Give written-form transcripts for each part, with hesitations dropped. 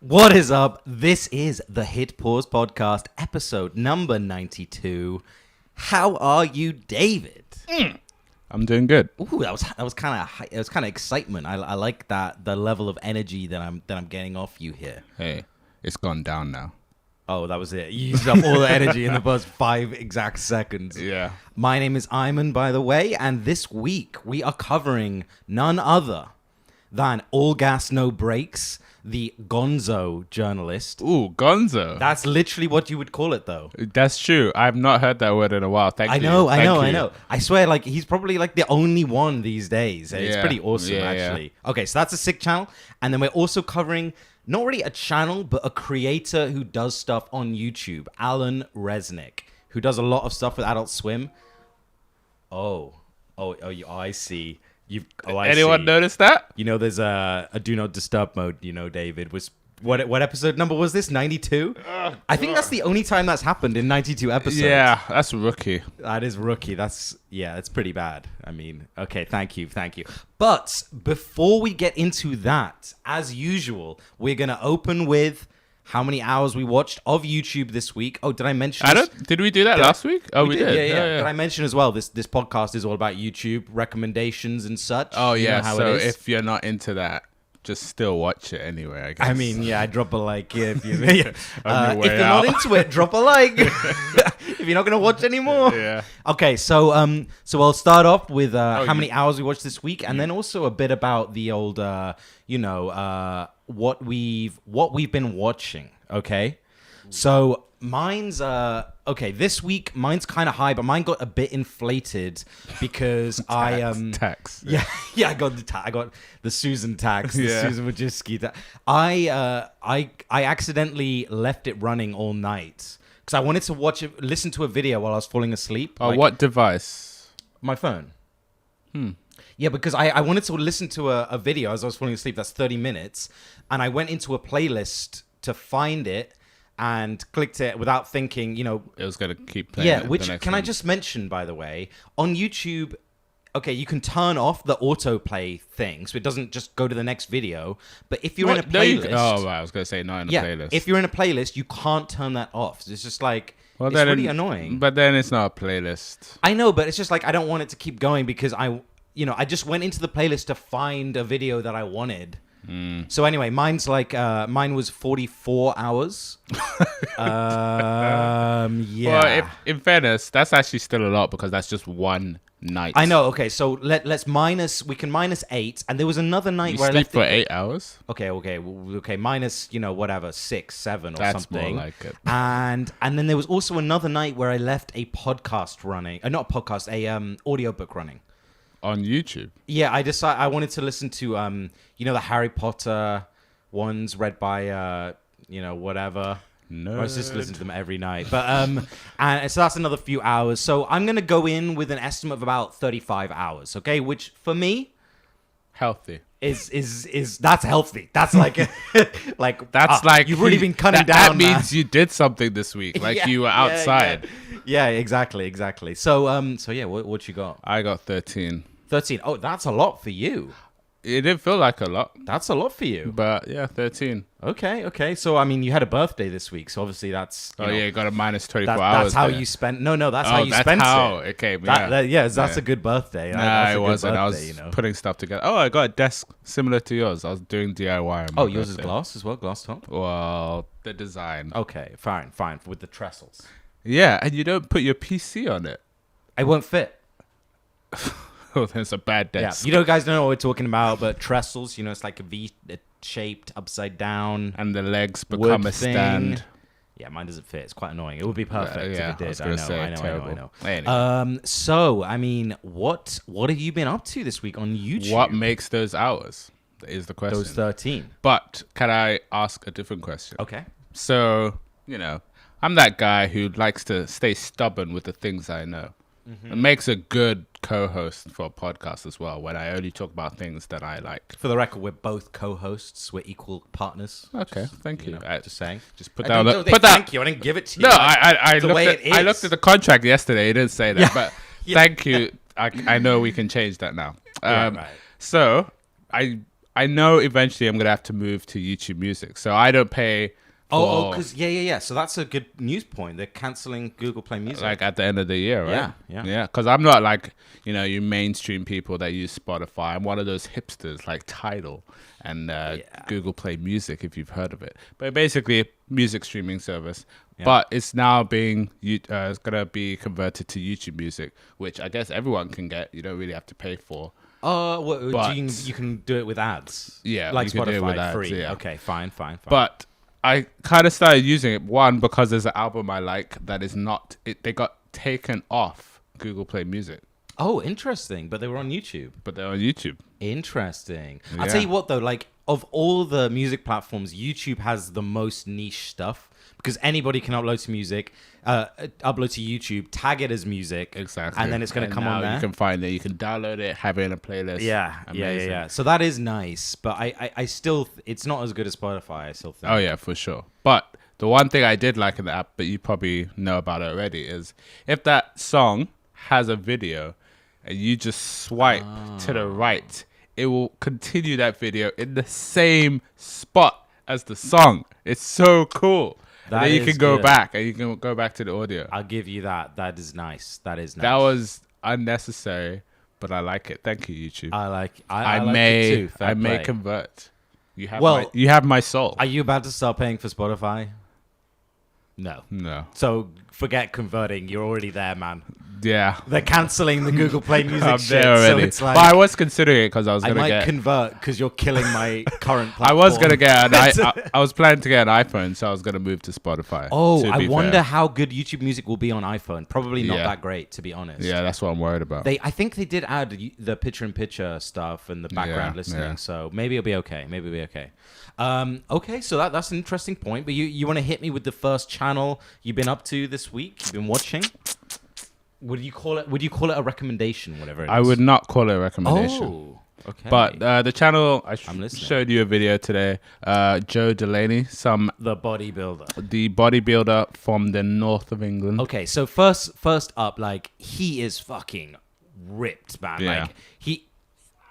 What is up? This is the Hit Pause Podcast, episode number 92. How are you, David? I'm doing good. Ooh, that was kind of excitement. I like the level of energy that I'm getting off you here. Hey, it's gone down now. Oh, that was it. You used up all the energy in the first 5 exact seconds. Yeah. My name is Ayman, by the way, and this week we are covering none other than All Gas No Brakes, the gonzo journalist. Ooh, gonzo. That's literally what you would call it, though. That's true. I've not heard that word in a while. Thank you. I know. I swear, like, he's probably, like, the only one these days. It's pretty awesome, actually. Yeah. Okay, so that's a sick channel. And then we're also covering not really a channel, but a creator who does stuff on YouTube, ALAN RESNICK, who does a lot of stuff with Adult Swim. I see. Anyone notice that? You know, there's a do not disturb mode. You know, David was what episode number was this? 92. I think that's the only time that's happened in 92 episodes. Yeah, that's rookie. That is rookie. That's pretty bad. I mean, okay, thank you. But before we get into that, as usual, we're gonna open with how many hours we watched of YouTube this week. Oh, did I mention this? Did we do that last week? Oh, we did. Yeah. Did I mention as well, this podcast is all about YouTube recommendations and such. Oh, yeah. So if you're not into that, just still watch it anyway, I guess. I mean, yeah, drop a like. Yeah, if you're not into it, drop a like. If you're not going to watch anymore. Yeah. Okay, so I'll start off with how many hours we watched this week, and then also a bit about the old, what we've been watching. Okay, so mine's this week mine's kind of high, but mine got a bit inflated because tax. Yeah, I got the Susan tax, the Susan Wojcicki tax. I accidentally left it running all night because I wanted to listen to a video while I was falling asleep. Oh, what device? My phone. Yeah, because I wanted to listen to a video as I was falling asleep. That's 30 minutes. And I went into a playlist to find it and clicked it without thinking, it was going to keep playing. Yeah, which I just mention, by the way, on YouTube, okay, you can turn off the autoplay thing so it doesn't just go to the next video. But if you're in a playlist... I was going to say not in a playlist. If you're in a playlist, you can't turn that off. It's just like... it's really annoying. But then it's not a playlist. I know, but it's just like I don't want it to keep going because I just went into the playlist to find a video that I wanted. So anyway, mine was 44 hours. Yeah. Well, in fairness, that's actually still a lot because that's just one night. I know. Okay, so we can minus 8, and there was another night where I left for 8 hours. Okay, minus whatever 6, 7 or that's something. More like it. And then there was also another night where I left a podcast running, not a podcast, a audiobook running. On YouTube? Yeah, I wanted to listen to, the Harry Potter ones read by, whatever. No. I just listen to them every night. But, and so that's another few hours. So I'm going to go in with an estimate of about 35 hours, okay? Which, for me... Healthy. Is that's healthy. That's like... you've really been cutting down, that means you did something this week. Like you were outside. Yeah, exactly. So, what you got? I got 13. 13. Oh, that's a lot for you. It didn't feel like a lot. That's a lot for you. But yeah, 13. Okay. So, I mean, you had a birthday this week. So, obviously, that's... you got a minus 24 hours. That's how you spent... No, that's how you spent it. It came, that's a good birthday. Nah, it wasn't. I was putting stuff together. Oh, I got a desk similar to yours. I was doing DIY. Oh, yours is glass as well? Glass top? Well, the design. Okay, fine. With the trestles. Yeah, and you don't put your PC on it. It won't fit. Oh, that's a bad desk. Yeah, guys don't know what we're talking about, but trestles, it's like a V-shaped, upside down. And the legs become a stand. Yeah, mine doesn't fit. It's quite annoying. It would be perfect if it did. I know. Anyway. So, I mean, what have you been up to this week on YouTube? What makes those hours is the question. Those 13. But can I ask a different question? Okay. So, I'm that guy who likes to stay stubborn with the things I know. Mm-hmm. It makes a good co-host for a podcast as well, when I only talk about things that I like. For the record, we're both co-hosts. We're equal partners. Okay, thank you. Just saying. Just put down. Thank you. I didn't give it to you. No, I looked at the contract yesterday. It didn't say that, but thank you. I know we can change that now. Right. So I I know eventually I'm gonna have to move to YouTube Music, so I don't pay. Because yeah. So that's a good news point. They're canceling Google Play Music like at the end of the year, right? Yeah. Because I'm not like you mainstream people that use Spotify. I'm one of those hipsters like Tidal and Google Play Music, if you've heard of it. But basically, a music streaming service. Yeah. But it's now it's gonna be converted to YouTube Music, which I guess everyone can get. You don't really have to pay for. You can do it with ads. Yeah, like you can Spotify, do it with ads, free. yeah. Okay, fine. But I kind of started using it, one, because there's an album I like that is not... They got taken off Google Play Music. Oh, interesting. But they were on YouTube. Interesting. Yeah. I'll tell you what, though. Like, of all the music platforms, YouTube has the most niche stuff. Because anybody can upload to YouTube, tag it as music. Exactly. And then it's going to come on there. You can find it. You can download it, have it in a playlist. Yeah. So that is nice. But I still... It's not as good as Spotify, I still think. Oh, yeah, for sure. But the one thing I did like in the app, but you probably know about it already, is if that song has a video and you just swipe to the right, it will continue that video in the same spot as the song. It's so cool. And then you can go back and you can go back to the audio. I'll give you that. That is nice. That was unnecessary, but I like it. Thank you, YouTube. I like it too. I may convert. You have my soul. Are you about to start paying for Spotify? No. So forget converting. You're already there, man. Yeah. They're canceling the Google Play Music I'm shit. there already. So it's like, but I was considering it because I was going to I might convert because you're killing my current platform. I was going to get I was planning to get an iPhone, so I was going to move to Spotify. Oh, I wonder how good YouTube Music will be on iPhone. Probably not that great, to be honest. Yeah, that's what I'm worried about. I think they did add the picture-in-picture stuff and the background listening, so maybe it'll be okay. Okay, so that's an interesting point. But you want to hit me with the first channel you've been up to this week? You've been watching? Would you call it a recommendation? Whatever it is. I would not call it a recommendation. Oh, okay. But the channel I showed you a video today. Joe Delaney, the bodybuilder from the north of England. Okay, so first up, like he is fucking ripped, man. Yeah.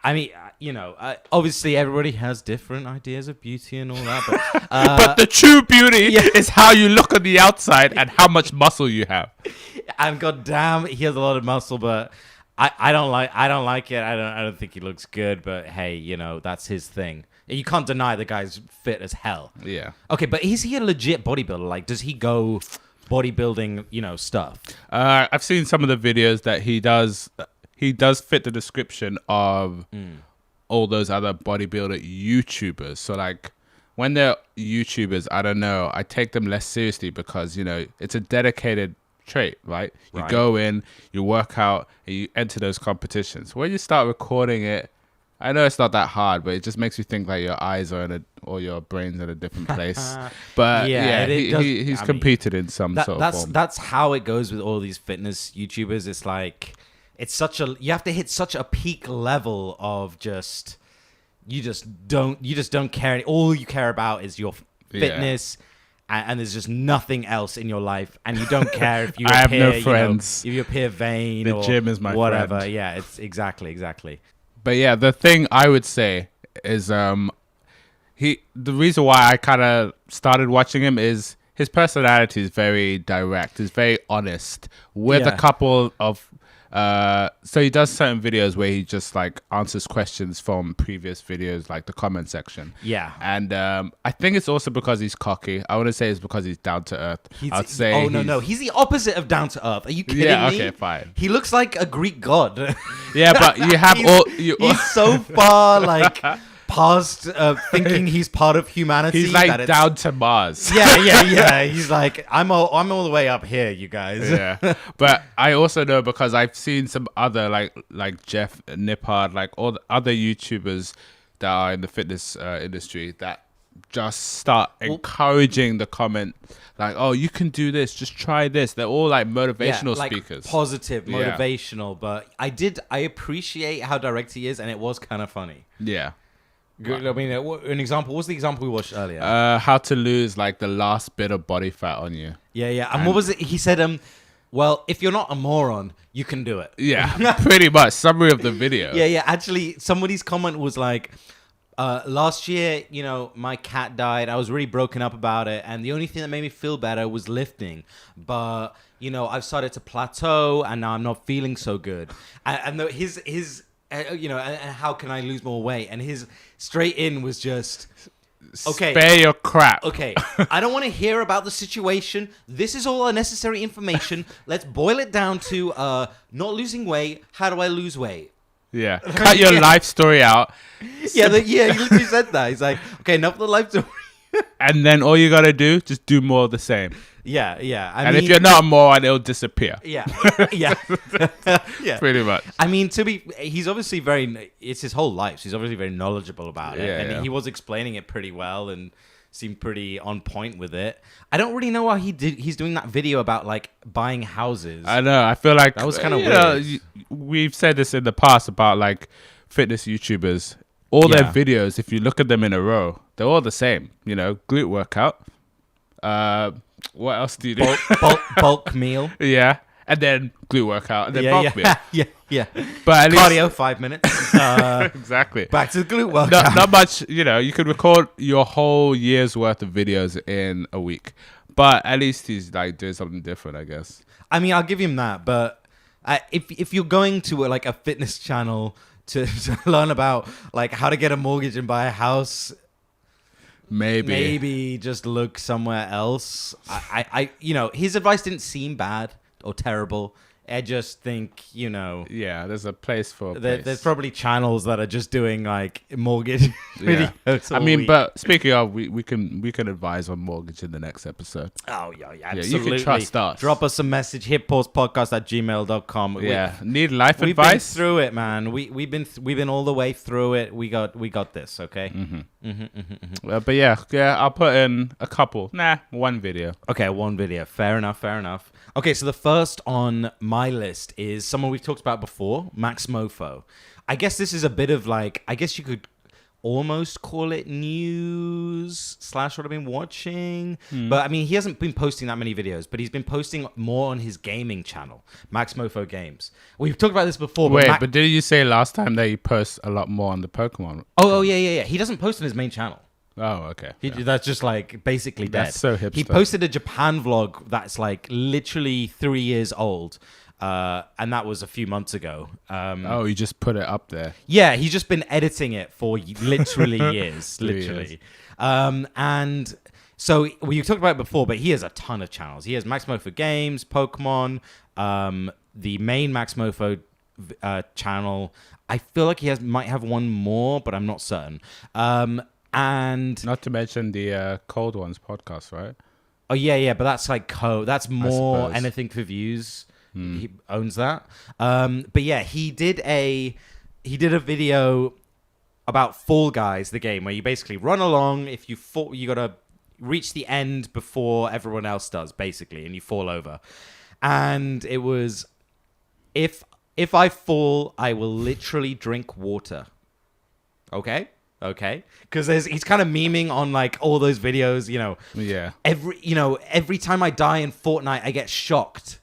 Like obviously everybody has different ideas of beauty and all that, but but the true beauty is how you look on the outside and how much muscle you have. And goddamn, he has a lot of muscle, but I don't like it. I don't think he looks good, but hey, that's his thing. You can't deny the guy's fit as hell. Yeah. Okay, but is he a legit bodybuilder? Like, does he go bodybuilding, stuff? I've seen some of the videos that he does. He does fit the description of all those other bodybuilder YouTubers. So like when they're YouTubers, I don't know, I take them less seriously because, it's a dedicated trait, right? You go in, you work out, and you enter those competitions. When you start recording it, I know it's not that hard, but it just makes you think like your eyes are or your brain's in a different place. But he's competed in some sort of form. That's how it goes with all these fitness YouTubers. It's like... you have to hit such a peak level of you just don't care. All you care about is your fitness, and there's just nothing else in your life, and you don't care if you I have no friends. If you appear vain the or gym is my whatever. friend. Yeah, it's exactly. But yeah, the thing I would say is the reason why I kind of started watching him is his personality is very direct. It's very honest with a couple of. So he does certain videos where he just like answers questions from previous videos, like the comment section. Yeah. And I think it's also because he's cocky. I wouldn't say it's because he's down to earth. I'd say. Oh no, he's the opposite of down to earth. Are you kidding me? Yeah. Okay. Fine. He looks like a Greek god. Yeah, but you have he's so far like. Past thinking he's part of humanity. He's like down to Mars. Yeah. He's like, I'm all the way up here, you guys. Yeah. But I also know because I've seen some other like Jeff Nippard, like all the other YouTubers that are in the fitness industry that just start encouraging the comment like, oh, you can do this, just try this. They're all like motivational speakers. Positive, motivational. But I appreciate how direct he is, and it was kind of funny. Yeah. Good. I mean, an example. What's the example we watched earlier? How to lose like the last bit of body fat on you. Yeah. And what was it? He said, well, if you're not a moron, you can do it. Yeah, pretty much. Summary of the video. Yeah. Actually, somebody's comment was like, Last year, my cat died. I was really broken up about it, and the only thing that made me feel better was lifting. But I've started to plateau, and now I'm not feeling so good. And his and how can I lose more weight? And his straight in was just. Okay. Spare your crap. Okay. I don't want to hear about the situation. This is all unnecessary information. Let's boil it down to not losing weight. How do I lose weight? Yeah. Cut your life story out. He literally said that. He's like, okay, enough of the life story. And then all you got to do, just do more of the same. Yeah. I mean, if you're not a moron, it'll disappear. Yeah. Yeah. Yeah. Pretty much. I mean, he's obviously it's his whole life. So he's obviously very knowledgeable about it. And he was explaining it pretty well and seemed pretty on point with it. I don't really know why he's doing that video about like buying houses. I know. I feel like that was kind of weird. We've said this in the past about like fitness YouTubers. All their videos, if you look at them in a row, they're all the same. Glute workout. What else do you do? Bulk meal. Yeah. And then glute workout. And then bulk meal. Yeah. But at cardio, 5 minutes. Exactly. Back to the glute workout. Not much, you could record your whole year's worth of videos in a week. But at least he's like doing something different, I guess. I mean, I'll give him that. But if you're going to like a fitness channel to learn about like how to get a mortgage and buy a house, maybe just look somewhere else. His advice didn't seem bad or terrible. I just think, yeah, there's a place for there's probably channels that are just doing like mortgage videos. I mean, but speaking of, we can advise on mortgage in the next episode. Oh yeah, absolutely. You can trust us. Drop us a message, hitpausepodcast@gmail.com. Need life we've advice? Been through it, man. We've been all the way through it. We got this, okay? But yeah, I'll put in a couple. One video. Okay, one video. Fair enough. Okay, so the first on my list is someone we've talked about before, Max Mofo. I guess this is a bit of like, I guess you could almost call it news / what I've been watching. But I mean, he hasn't been posting that many videos, but he's been posting more on his gaming channel, Max Mofo Games. We've talked about this before. But didn't you say last time that he posts a lot more on the Pokemon? Oh, yeah. He doesn't post on his main channel. Oh, okay. That's just like basically dead. That's so hipster. He posted a Japan vlog that's like literally 3 years old. And that was a few months ago. You just put it up there. Yeah, he's just been editing it for literally years. Literally. And so we talked about it before, but he has a ton of channels. He has Max Mofo Games, Pokemon, the main Max Mofo channel. I feel like might have one more, but I'm not certain. And not to mention the Cold Ones podcast, right? Oh yeah, but that's like that's more anything for views. He owns that. But yeah, he did a video about Fall Guys, the game where you basically run along. If you fall, you gotta reach the end before everyone else does, basically, and you fall over. And it was, if I fall, I will literally drink water. Okay. Because he's kind of memeing on like all those videos, Yeah. Every time I die in Fortnite, I get shocked,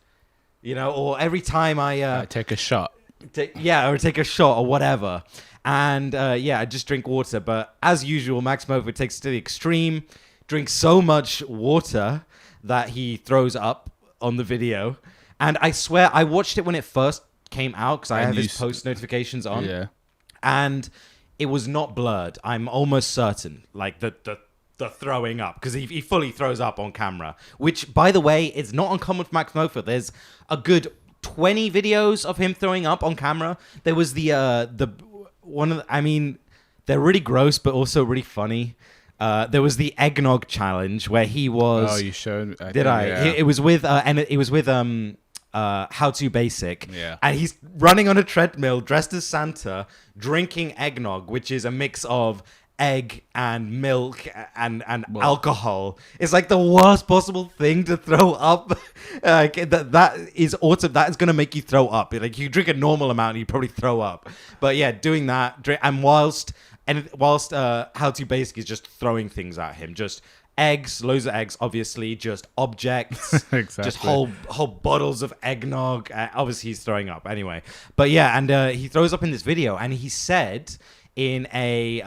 or every time I take a shot. or take a shot or whatever. And I just drink water. But as usual, Max Mofo takes it to the extreme, drinks so much water that he throws up on the video. And I swear, I watched it when it first came out because I have his post notifications on. Yeah. And it was not blurred. I'm almost certain. Like the throwing up, because he fully throws up on camera. Which, by the way, is not uncommon for Max Mofo. There's a good 20 videos of him throwing up on camera. There was the one of the, I mean, they're really gross, but also really funny. There was the eggnog challenge where he was. Oh, you showed. Did I? Yeah. It was with How To Basic. Yeah. And he's running on a treadmill dressed as Santa, drinking eggnog, which is a mix of egg and milk and alcohol. It's like the worst possible thing to throw up. That is awesome. That is going to make you throw up. Like, you drink a normal amount and you probably throw up. But yeah, doing that. And whilst How To Basic is just throwing things at him, just eggs, loads of eggs, obviously, just objects, exactly. Just whole bottles of eggnog. Obviously, he's throwing up anyway. But yeah, and he throws up in this video, and he said in a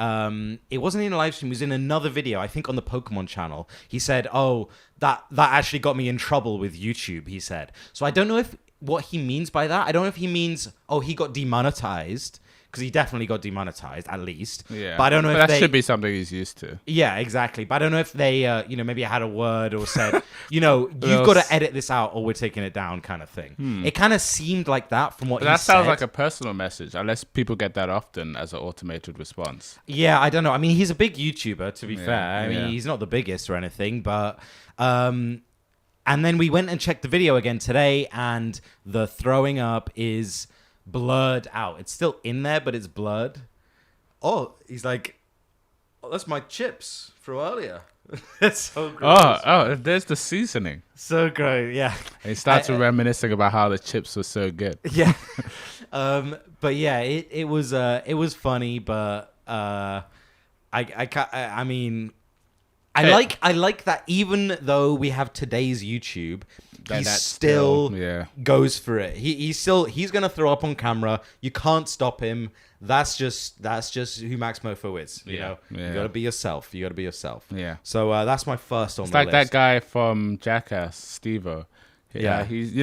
it wasn't in a live stream, it was in another video, I think on the Pokemon channel. He said, "Oh, that actually got me in trouble with YouTube," he said. So I don't know if what he means by that. I don't know if he means, oh, he got demonetized, because he definitely got demonetized, at least. Yeah. But I don't know if that should be something he's used to. Yeah, exactly. But I don't know if they, maybe had a word or said, you've got to edit this out or we're taking it down, kind of thing. It kind of seemed like that from what he said. That sounds like a personal message, unless people get that often as an automated response. Yeah, I don't know. I mean, he's a big YouTuber, to be fair. I mean, he's not the biggest or anything, but... and then we went and checked the video again today, and the throwing up is blurred out. It's still in there, but it's blurred. Oh, he's like, "Oh, that's my chips from earlier." That's so gross. Oh, there's the seasoning. So gross, yeah. And he starts reminiscing about how the chips were so good. Yeah. But yeah, it was funny, but I like that even though we have today's YouTube, he still goes for it. He's gonna throw up on camera. You can't stop him. That's just who Max Mofo is. You know, you gotta be yourself. Yeah. So that's my first on the list. It's like that guy from Jackass, Steve-O. Yeah, he's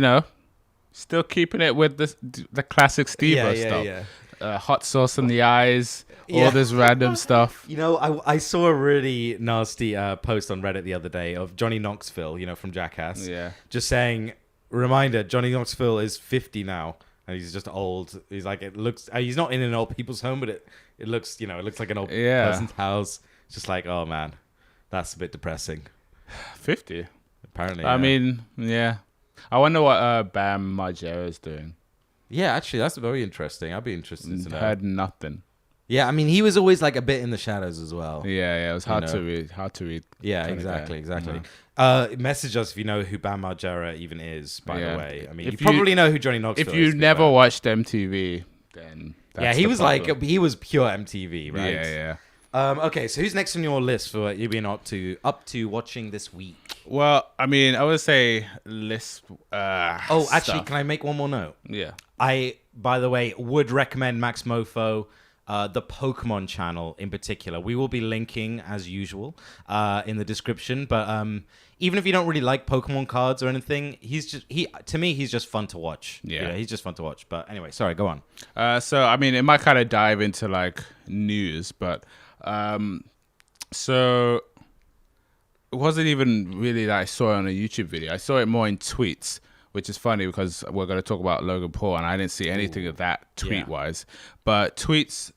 still keeping it with the classic Steve-O stuff. Yeah. Hot sauce in the eyes. All this random stuff. I saw a really nasty post on Reddit the other day of Johnny Knoxville, from Jackass. Yeah. Just saying, reminder, Johnny Knoxville is 50 now. And he's just old. He's like, it looks, he's not in an old people's home, but it looks, it looks like an old person's house. It's just like, oh man, that's a bit depressing. 50? Apparently. I mean, yeah. I wonder what Bam Margera is doing. Yeah, actually, that's very interesting. I'd be interested to know. Heard nothing. Yeah, I mean, he was always like a bit in the shadows as well. Yeah, it was hard to read. Yeah, exactly. Message us if you know who Bam Margera even is, by the way. I mean, you probably know who Johnny Knoxville is. If you never watched MTV, then that's he was problem. He was pure MTV, right? Yeah. Okay, so who's next on your list for what you've been up to watching this week? Well, I mean, I would say list. Actually, can I make one more note? Yeah. I, by the way, would recommend Max Mofo, the Pokemon channel in particular. We will be linking as usual in the description. But even if you don't really like Pokemon cards or anything, to me he's just fun to watch. Yeah, he's just fun to watch. But anyway, sorry, go on. So I mean, it might kind of dive into like news, but so it wasn't even really that I saw it on a YouTube video. I saw it more in tweets. Which is funny because we're going to talk about Logan Paul, and I didn't see anything of that tweet-wise. But tweets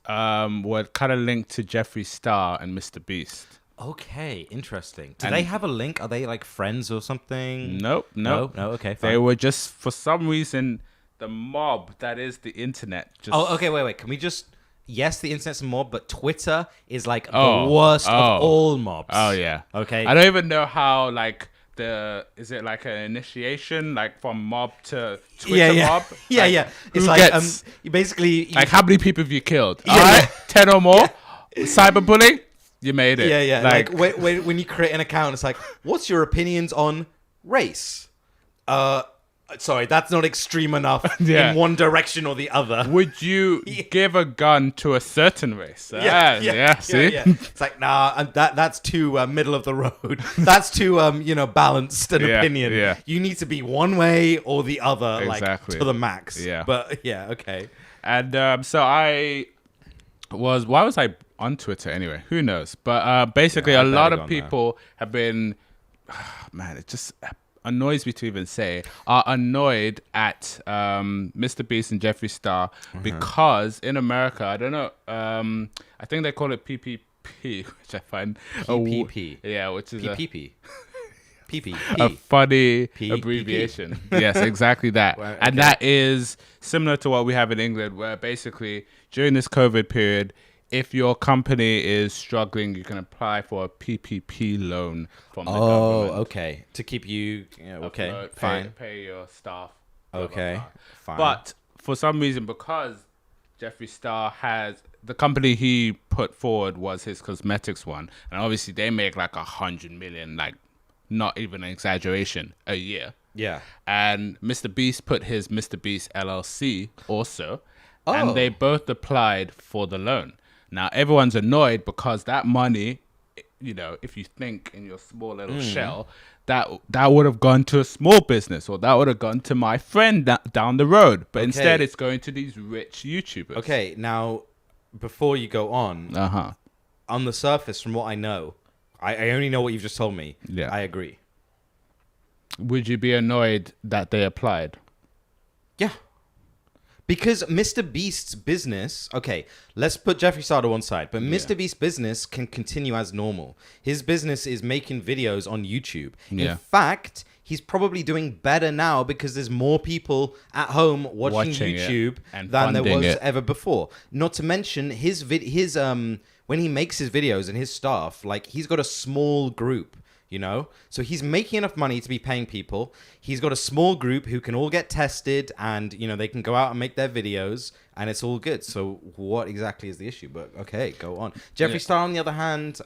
were kind of linked to Jeffree Star and Mr. Beast. Okay, interesting. Do they have a link? Are they like friends or something? Nope. No, okay, fine. They were just, for some reason, the mob that is the internet. Okay, wait. Can we just... Yes, the internet's a mob, but Twitter is like the worst of all mobs. Oh, yeah. Okay. I don't even know how, like... is it like an initiation, like from mob to Twitter mob? Yeah. It's like you basically like how many people have you killed? All right, 10 or more. Cyberbullying, you made it. Yeah. Like when you create an account, it's like, what's your opinions on race? Sorry, that's not extreme enough in one direction or the other. Would you give a gun to a certain race? See? Yeah. It's like, nah, that's too middle of the road. That's too, balanced an opinion. Yeah. You need to be one way or the other, exactly. like, to the max. Yeah. But, yeah, okay. And so why was I on Twitter anyway? Who knows? But basically, a lot of people have been, man, it just... annoys me to even say, are annoyed at Mr. Beast and Jeffree Star because in America, I don't know, I think they call it PPP, which I find... PPP. Which is PPP. a funny abbreviation. Yes, exactly that. Well, okay. And that is similar to what we have in England, where basically during this COVID period, if your company is struggling, you can apply for a PPP loan from the government. Oh, okay. To keep you, okay, fine. Pay your staff. Okay, fine. But for some reason, because Jeffree Star has, the company he put forward was his cosmetics one. And obviously they make like 100 million, like not even an exaggeration, a year. Yeah. And Mr. Beast put his Mr. Beast LLC also. And they both applied for the loan. Now everyone's annoyed because that money, if you think in your small little shell, that would have gone to a small business, or that would have gone to my friend down the road. But instead it's going to these rich YouTubers. Okay, now, before you go on, on the surface, from what I know, I only know what you've just told me. Yeah. I agree. Would you be annoyed that they applied? Yeah. Because Mr. Beast's business, okay, let's put Jeffree Star to one side, but Mr. Beast's business can continue as normal. His business is making videos on YouTube. Yeah. In fact, he's probably doing better now because there's more people at home watching YouTube than there was ever before. Not to mention his when he makes his videos and his stuff, like, he's got a small group. So he's making enough money to be paying people. He's got a small group who can all get tested, and they can go out and make their videos, and it's all good. So what exactly is the issue? But okay, go on. Jeffree Star, on the other hand,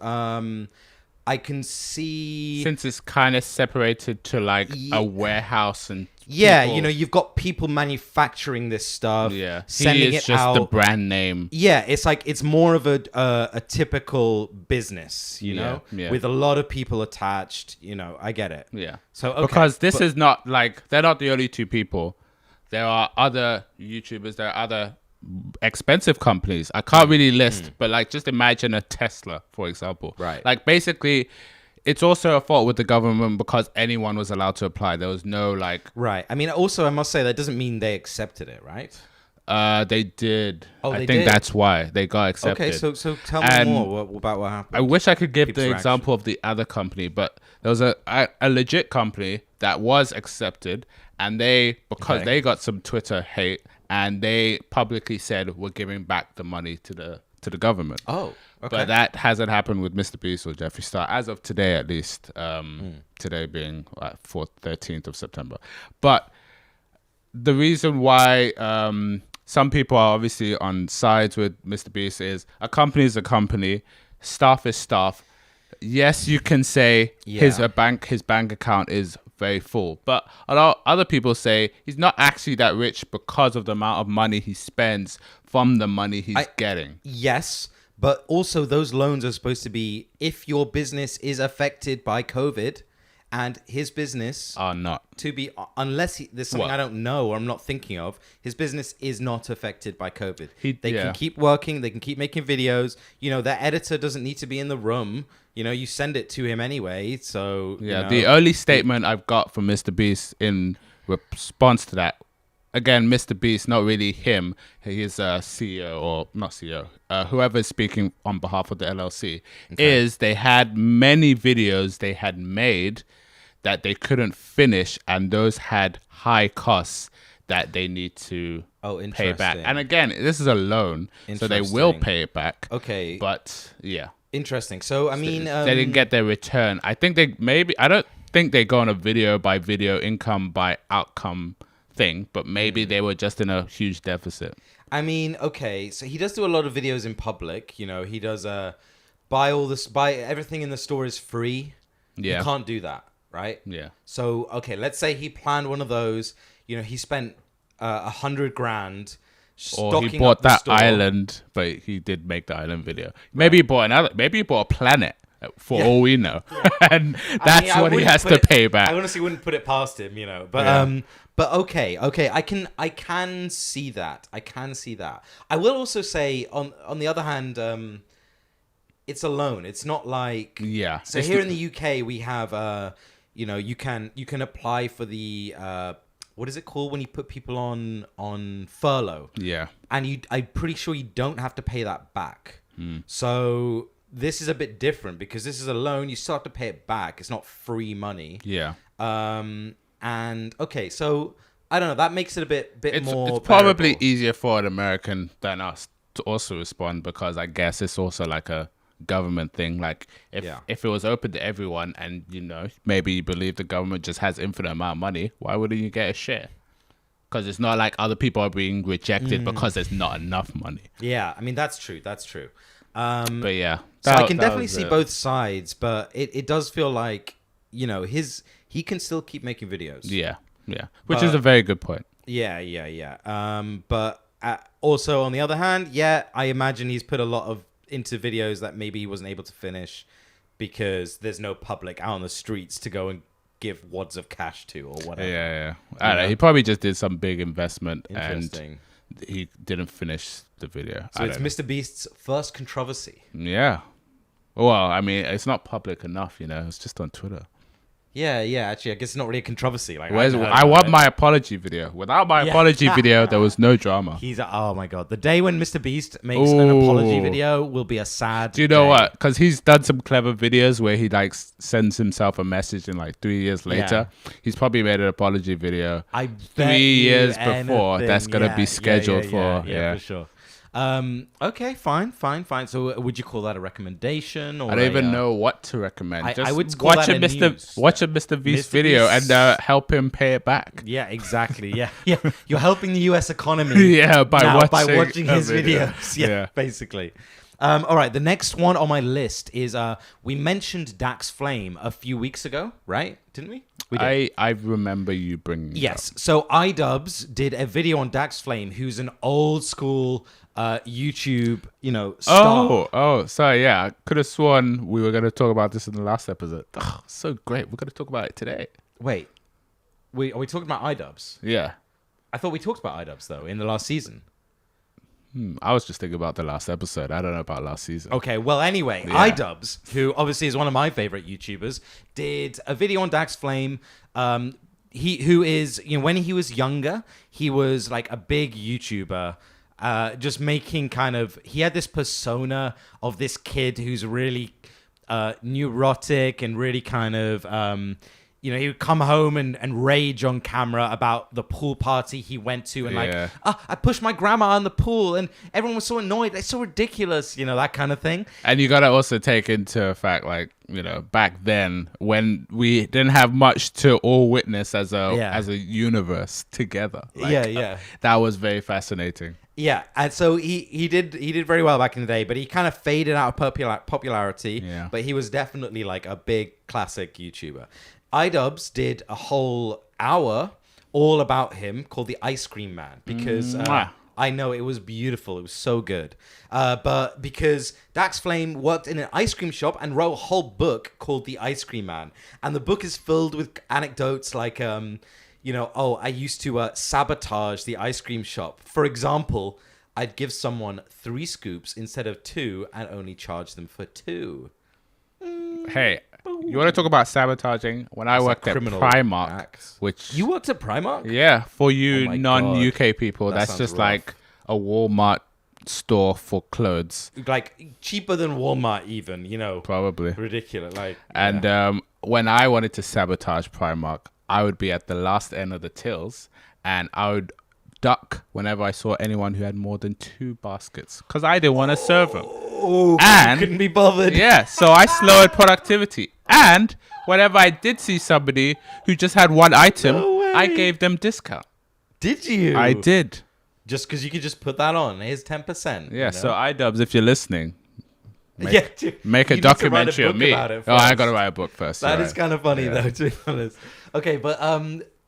I can see, since it's kind of separated to like a warehouse and you've got people manufacturing this stuff, sending it just out. The brand name. Yeah, it's like it's more of a typical business, with a lot of people attached. I get it. Yeah. So because this is not like, they're not the only two people. There are other YouTubers. There are other expensive companies. I can't really list, but like, just imagine a Tesla, for example. Right. Like, basically, it's also a fault with the government because anyone was allowed to apply. There was no like. Right. I mean, also, I must say that doesn't mean they accepted it, right? They did. Oh, I think that's why they got accepted. Okay, so tell me more about what happened. I wish I could give the example of the other company, but there was a legit company that was accepted, and they got some Twitter hate, and they publicly said we're giving back the money to the government. Oh, okay. But that hasn't happened with Mr. Beast or Jeffree Star as of today, at least. Today being 13th of September. But the reason why some people are obviously on sides with Mr. Beast is a company is a company, staff is staff. Yes, you can say his bank account is very full, but a lot of other people say he's not actually that rich because of the amount of money he spends from the money he's getting. Yes, but also those loans are supposed to be if your business is affected by COVID, and his business are not to be, unless there's something I don't know or I'm not thinking of. His business is not affected by COVID. They can keep working. They can keep making videos. Their editor doesn't need to be in the room. You send it to him anyway. So the only statement I've got from Mr. Beast in response to that, again, Mr. Beast, not really him. He is a CEO, or not CEO, whoever is speaking on behalf of the LLC, is they had many videos they had made that they couldn't finish, and those had high costs that they need to pay back. And again, this is a loan, so they will pay it back. Okay. But yeah. Interesting. So, I mean, they didn't get their return. I think I don't think they go on a video by video, income by outcome thing, but maybe they were just in a huge deficit. I mean, okay, so he does do a lot of videos in public. He does buy everything in the store is free. Yeah. You can't do that, right? Yeah. So, okay, let's say he planned one of those. He spent $100,000 or he bought that island, but he did make the island video. Maybe he bought a planet, for all we know. And that's what he has to pay back. I honestly wouldn't put it past him, but okay, I can see that. I will also say, on the other hand, it's a loan. It's not like So here in the UK, we have you can apply for the what is it called when you put people on furlough? Yeah. And I'm pretty sure you don't have to pay that back. So this is a bit different because this is a loan. You still have to pay it back. It's not free money. Yeah. And okay, so I don't know. That makes it a bit more. It's probably easier for an American than us to also respond, because I guess it's also like a government thing. Like if it was open to everyone, and maybe you believe the government just has infinite amount of money, why wouldn't you get a share? Because it's not like other people are being rejected because there's not enough money. Yeah, I mean that's true. But yeah, so I can definitely see both sides, but it does feel like he can still keep making videos. Yeah, which is a very good point. Yeah. But also on the other hand, I imagine he's put a lot of into videos that maybe he wasn't able to finish because there's no public out on the streets to go and give wads of cash to or whatever. Yeah. I don't know. He probably just did some big investment Interesting. and he didn't finish the video. So it's Mr. Beast's first controversy. Yeah. Well, I mean, it's not public enough, it's just on Twitter. Yeah. Actually, I guess it's not really a controversy. Like, I want my apology video. Without my apology video, there was no drama. Oh my god, the day when Mr. Beast makes an apology video will be a sad. Do you know what? Because he's done some clever videos where he like sends himself a message and like 3 years later, he's probably made an apology video. 3 years before that's gonna be scheduled for. Yeah, for sure. Okay, fine. So would you call that a recommendation? Or I don't even know what to recommend. I would call watch that a Mr. Beast video and help him pay it back. Yeah, exactly. Yeah. You're helping the U.S. economy. by watching his videos. Yeah, basically. All right, the next one on my list is we mentioned Dax Flame a few weeks ago, right? Didn't we? We did. I remember you bringing it up. So iDubbbz did a video on Dax Flame, who's an old school YouTube, star. Oh, sorry. Yeah, I could have sworn we were going to talk about this in the last episode. Oh, so great. We're going to talk about it today. Wait, are we talking about iDubbbz? Yeah. I thought we talked about iDubbbz, though, in the last season. I was just thinking about the last episode. I don't know about last season. Okay, well, anyway, iDubbbz, who obviously is one of my favorite YouTubers, did a video on Dax Flame. Who is, when he was younger, he was like a big YouTuber. Just making he had this persona of this kid who's really neurotic and really kind of, he would come home and rage on camera about the pool party he went to and I pushed my grandma in the pool and everyone was so annoyed. It's so ridiculous, that kind of thing. And you got to also take into fact, back then when we didn't have much to all witness as a universe together. That was very fascinating. Yeah, and so he did very well back in the day, but he kind of faded out of popularity. Yeah. But he was definitely like a big classic YouTuber. iDubbbz did a whole hour all about him called the Ice Cream Man because I know it was beautiful. It was so good. But because Dax Flame worked in an ice cream shop and wrote a whole book called The Ice Cream Man, and the book is filled with anecdotes like I used to sabotage the ice cream shop. For example, I'd give someone 3 scoops instead of 2 and only charge them for 2. Hey, you want to talk about sabotaging? When I worked at Primark, which... You worked at Primark? Yeah, for you non-UK people, that's just rough. Like a Walmart store for clothes. Like cheaper than Walmart even, Probably. Ridiculous. And when I wanted to sabotage Primark, I would be at the last end of the tills and I would duck whenever I saw anyone who had more than 2 baskets because I didn't want to serve them. And couldn't be bothered. Yeah, so I slowed productivity. And whenever I did see somebody who just had 1 item, I gave them discount. Did you? I did. Just because you could just put that on. Here's 10%. Yeah, so iDubbbz, if you're listening, make a you documentary of me. I got to write a book first. That is kind of funny, though, to be honest. Okay, but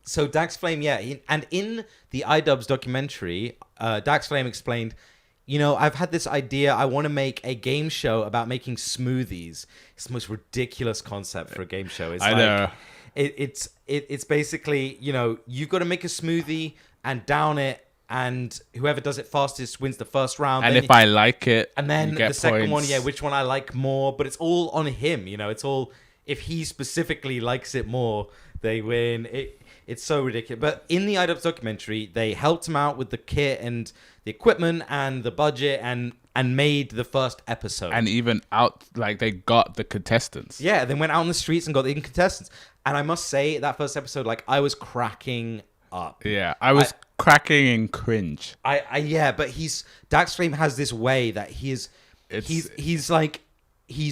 so Dax Flame, and in the iDubbbz documentary, Dax Flame explained, I've had this idea. I want to make a game show about making smoothies. It's the most ridiculous concept for a game show. It's know. It's basically, you've got to make a smoothie and down it, and whoever does it fastest wins the first round. And if I like it, and then the second points. one, which one I like more. But it's all on him. It's all if he specifically likes it more, they win. It's so ridiculous. But in the iDubbbz documentary, they helped him out with the kit and the equipment and the budget and made the first episode. And even they got the contestants. Yeah, they went out on the streets and got the contestants. And I must say, that first episode, I was cracking up. Yeah, I was cracking in cringe. But Dax Flame has this way that he's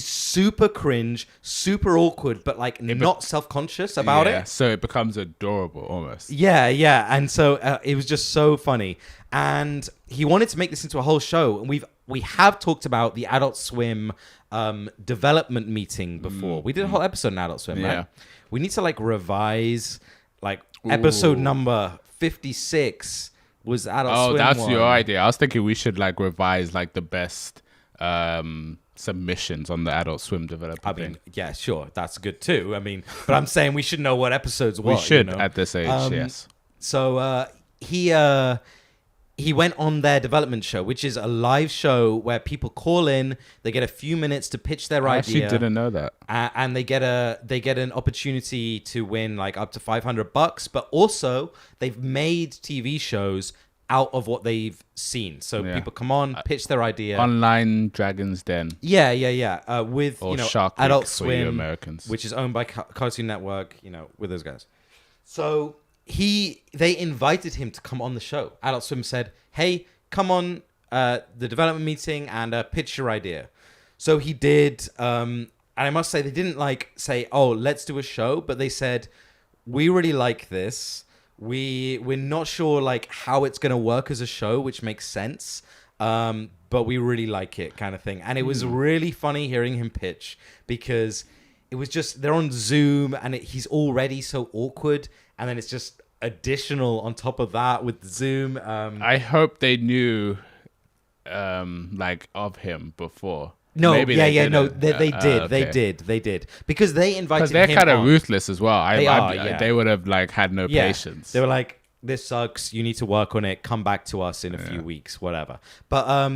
super cringe, super awkward, but not self-conscious about it. So it becomes adorable almost. Yeah. And so it was just so funny. And he wanted to make this into a whole show. And we have talked about the Adult Swim development meeting before. We did a whole episode on Adult Swim, right? We need to revise episode number 56 was Adult Swim. Oh, that's your idea. I was thinking we should revise the best submissions on the Adult Swim developer thing. Yeah, sure, that's good too. I mean, but I'm saying we should know what episodes were. We should at this age, yes. So he went on their development show, which is a live show where people call in. They get a few minutes to pitch their idea. I actually didn't know that. And they get an opportunity to win like up to $500. But also, they've made TV shows out of what they've seen. So people come on, pitch their idea. Online Dragon's Den. Yeah. With or Shark Week Adult for you Swim, Americans, which is owned by Cartoon Network. With those guys. So they invited him to come on the show. Adult Swim said, "Hey, come on the development meeting and pitch your idea." So he did. And I must say, they didn't say, "Oh, let's do a show," but they said, "We really like this. We're not sure how it's gonna work as a show, which makes sense. But we really like it," kind of thing. And it was really funny hearing him pitch because it was just they're on Zoom and he's already so awkward, and then it's just additional on top of that with Zoom. I hope they knew of him before. No, Maybe they did because they invited him. Because they're kind of on. ruthless as well. They would have had no patience. They were like, "This sucks. You need to work on it. Come back to us in a few weeks, whatever." But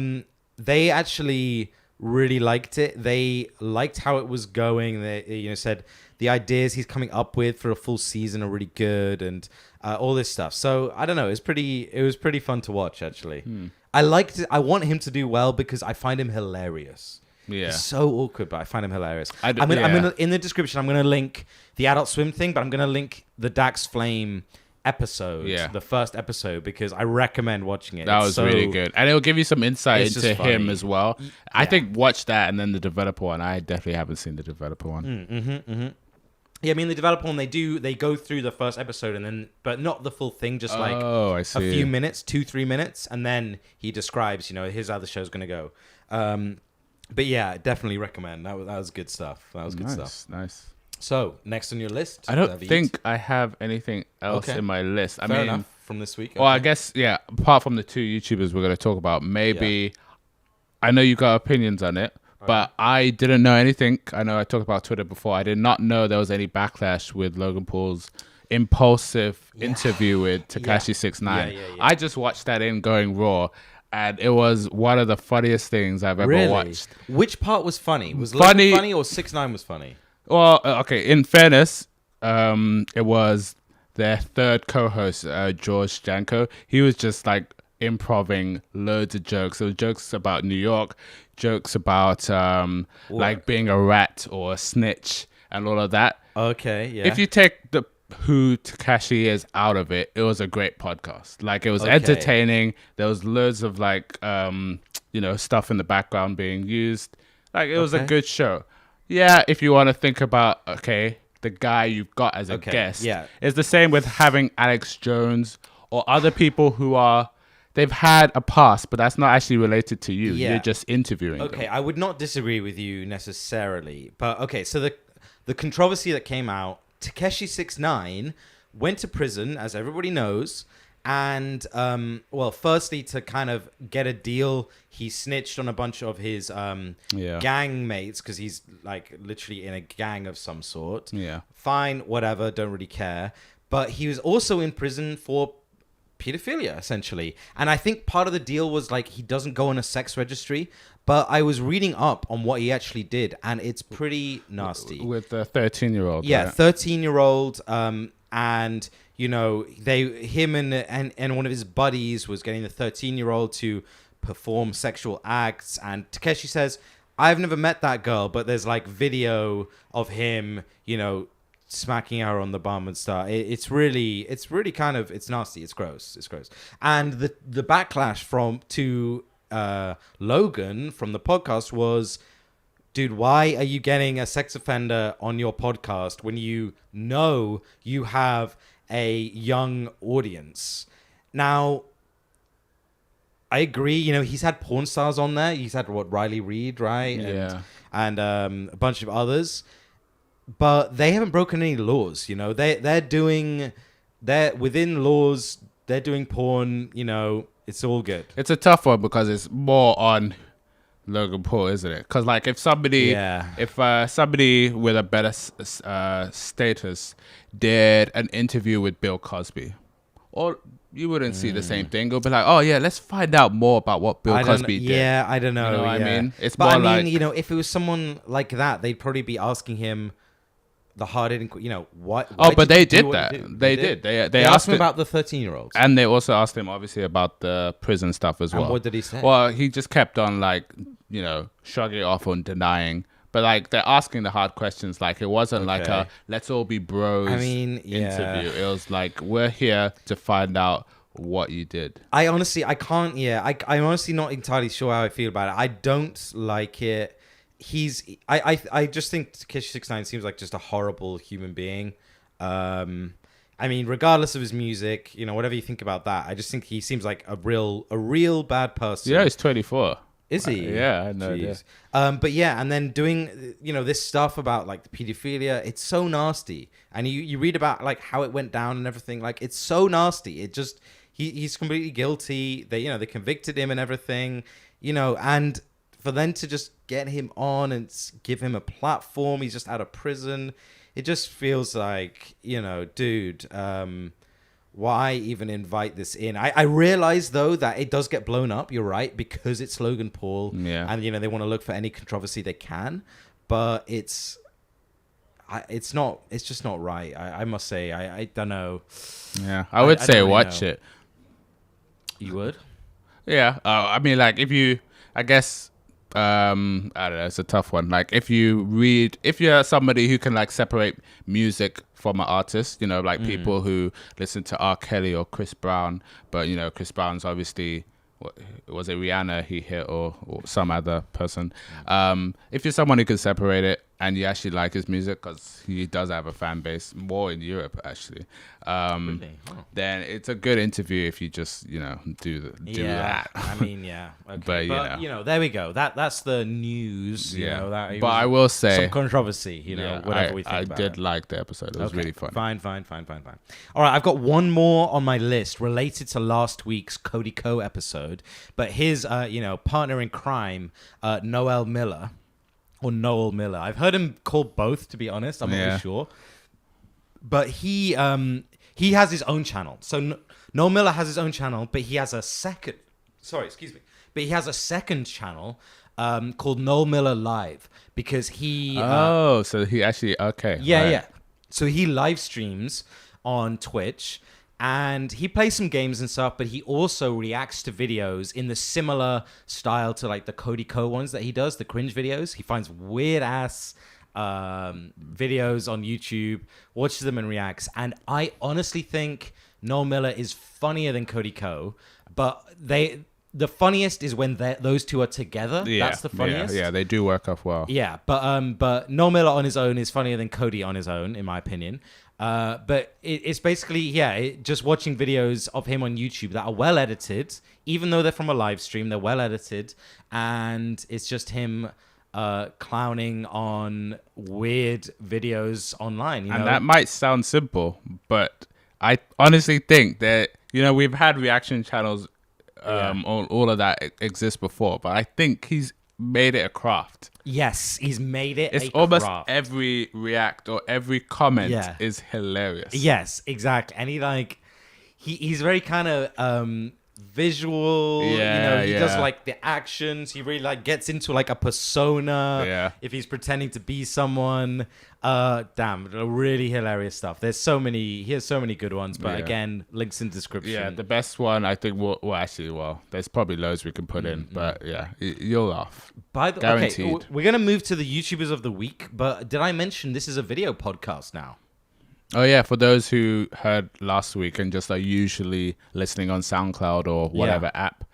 they actually really liked it. They liked how it was going. They said the ideas he's coming up with for a full season are really good and all this stuff. So I don't know. It was pretty fun to watch actually. I liked it. I want him to do well because I find him hilarious. Yeah, he's so awkward, but I find him hilarious. I'm gonna in the description. I'm gonna link the Adult Swim thing, but I'm gonna link the Dax Flame episode, the first episode, because I recommend watching it. That was really good, and it'll give you some insight into him as well. Yeah. I think watch that and then the developer one. I definitely haven't seen the developer one. Yeah, I mean the developer one. They go through the first episode and then, but not the full thing. Just a few minutes, 2-3 minutes, and then he describes, here's how the show's gonna go. But yeah, definitely recommend. That was good stuff. That was good stuff. Nice. So next on your list, I don't think I have anything else in my list. Fair enough from this week. Well, I guess apart from the two YouTubers we're going to talk about, maybe I know you got opinions on it, but I didn't know anything. I know I talked about Twitter before. I did not know there was any backlash with Logan Paul's impulsive interview with Tekashi 6ix9ine. I just watched that going raw. And it was one of the funniest things I've ever watched. Which part was funny? Was Logan funny or 6ix9ine was funny? Well, okay. In fairness, it was their third co-host, George Janko. He was just improving loads of jokes. There were jokes about New York, jokes about being a rat or a snitch and all of that. Okay, yeah. If you take who Tekashi is out of it, it was a great podcast. It was entertaining. There was loads of stuff in the background being used. It was a good show. Yeah, if you want to think about the guy you've got as a guest, it's the same with having Alex Jones or other people who they've had a past, but that's not actually related to you. You're just interviewing them. I would not disagree with you necessarily, but so the controversy that came out. Tekashi 6ix9ine went to prison, as everybody knows, and firstly to kind of get a deal, he snitched on a bunch of his gang mates because he's literally in a gang of some sort. Yeah, fine, whatever, don't really care. But he was also in prison for pedophilia, essentially, and I think part of the deal was he doesn't go on a sex registry. But I was reading up on what he actually did, and it's pretty nasty. With a 13-year-old. Yeah, 13-year-old. And, him and one of his buddies was getting the 13-year-old to perform sexual acts. And Takeshi says, I've never met that girl, but there's video of him, smacking her on the bum and stuff. It's really kind of, it's nasty. It's gross. And the backlash to Logan from the podcast was, dude, why are you getting a sex offender on your podcast when you know you have a young audience? Now, I agree. He's had porn stars on there. He's had Riley Reid, right? And a bunch of others, but they haven't broken any laws. They're within laws. They're doing porn. It's all good. It's a tough one because it's more on Logan Paul, isn't it? Because like if somebody with a better status did an interview with Bill Cosby, or you wouldn't see the same thing. It'll be like, oh yeah, let's find out more about what Bill Cosby did. Yeah, I don't know. You know what I mean? It's but more I mean, you know, if it was someone like that, they'd probably be asking him the hard-hitting, you know, what. Oh, but they did that. They did. They asked him about the 13-year-olds, and they also asked him obviously about the prison stuff as well. And what did he say? Well, he just kept on like, you know, shrugging it off and denying. But like they're asking the hard questions. Like it wasn't like a let's all be bros interview. It was like we're here to find out what you did. I'm honestly not entirely sure how I feel about it. I don't like it. I just think Takeshi 69 seems like just a horrible human being. I mean, regardless of his music, you know, whatever you think about that, I just think he seems like a real bad person. Yeah, he's 24. Is he? Yeah, I know. Yeah. But yeah, and then doing, you know, this stuff about like the pedophilia, it's so nasty. And you read about like how it went down and everything. Like it's so nasty. It just he's completely guilty. They convicted him and everything. You know, and for them to just get him on and give him a platform, he's just out of prison. It just feels like, you know, dude, why even invite this in? I realize, though, that it does get blown up. You're right, because it's Logan Paul. Yeah. And, you know, they want to look for any controversy they can. But it's just not right. I must say, I don't know. Yeah, I would say watch it. You would? Yeah. I mean, like, I guess... I don't know, it's a tough one. Like if you're somebody who can like separate music from an artist, you know, like people who listen to R. Kelly or Chris Brown, but you know, Chris Brown's obviously, was it Rihanna he hit or some other person? If you're someone who can separate it and you actually like his music, because he does have a fan base more in Europe actually, then it's a good interview if you just, you know, do that. I mean, yeah. Okay. But you know, there we go. That's the news. You know, that but I will say some controversy. You know, whatever we think about it. I did like the episode. It was really fun. Fine. All right, I've got one more on my list related to last week's Cody Ko episode, but his partner in crime, Noel Miller. I've heard him called both, to be honest. I'm not really sure. But he has his own channel. So Noel Miller has his own channel, but he has a second... Sorry, excuse me. But he has a second channel called Noel Miller Live because he... so he actually... Okay. Yeah, yeah. So he live streams on Twitch and he plays some games and stuff, but he also reacts to videos in the similar style to like the Cody Ko ones that he does, the cringe videos. He finds weird ass videos on YouTube, watches them and reacts. And I honestly think Noel Miller is funnier than Cody Ko, but the funniest is when those two are together. Yeah, that's the funniest. Yeah, they do work off well. Yeah, but Noel Miller on his own is funnier than Cody on his own, in my opinion. But it's basically, just watching videos of him on YouTube that are well edited, even though they're from a live stream, they're well edited, and it's just him clowning on weird videos online. You know? That might sound simple, but I honestly think that, you know, we've had reaction channels, all of that exists before, but I think he's made it a craft. Yes, he's made it it's almost craft. Every react or every comment is hilarious. Yes, exactly. And he's very kind of visual. He does like the actions. He really like gets into like a persona if he's pretending to be someone. Really hilarious stuff. He has so many good ones, but again, links in description. Yeah, the best one I think there's probably loads we can put in, but you'll laugh. Guaranteed. Okay, we're gonna move to the YouTubers of the week, but did I mention this is a video podcast now? Oh yeah, for those who heard last week and just are usually listening on SoundCloud or whatever app,